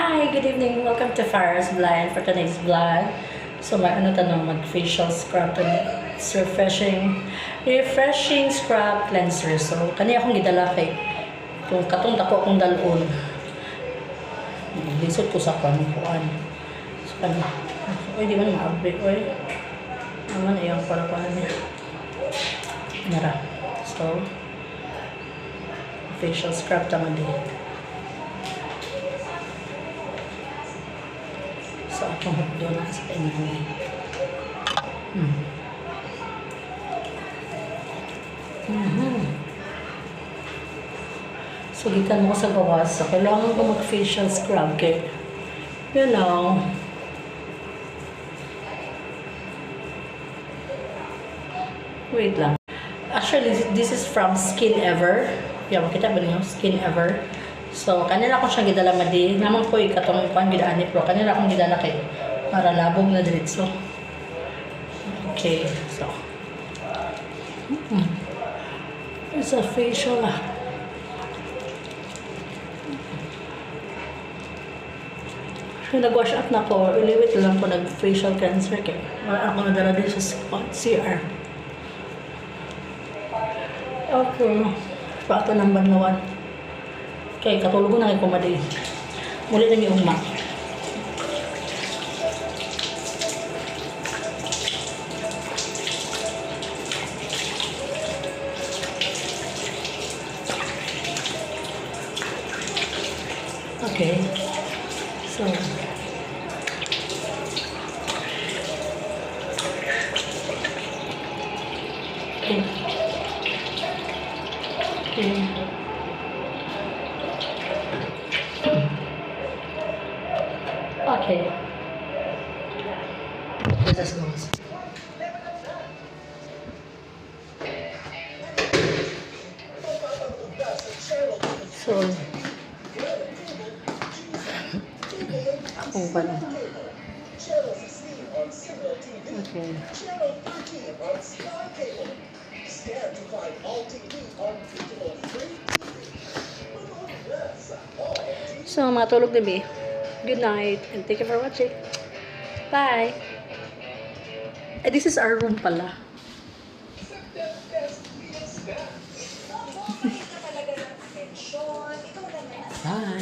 Hi, good evening. Welcome to Farah's Vlog for today's vlog. So, mag-facial scrub today. It's refreshing scrub cleanser. So, kaniya akong gidala kay kung katong dako akong dalon. Lisod ko sa kanukuan. So, di man ma-upgrade. Naman ayang para niya. Nara. So, facial scrub tama din. So, akong hukdo na sa inyo. So, gikan mo sa gawas. So, kailangan ko mag-facial scrub kay, you know, wait lang. Actually, this is from Skin Ever. Yan, makita ba niyo? Skin Ever. So, kanila ko siyang gidala madi. Naman ko ikatong kuan gidaan pero kanila akong gidala kay para labog na diretso. Okay, so. It's a facial. So, nag-wash up na ko. Iliwit lang ko nag-facial cleanser kay. Wala ako nadala din sa CR. Okay. Pato ng banlawan. Okay, katulog ko na kayo kumadi. Muli na yung mak. Okay. So. Okay. Okay. Okay. This is goes. So, akong pala. Okay. So, matulog na ba? Good night and thank you for watching. Bye! This is our room pala. Bye!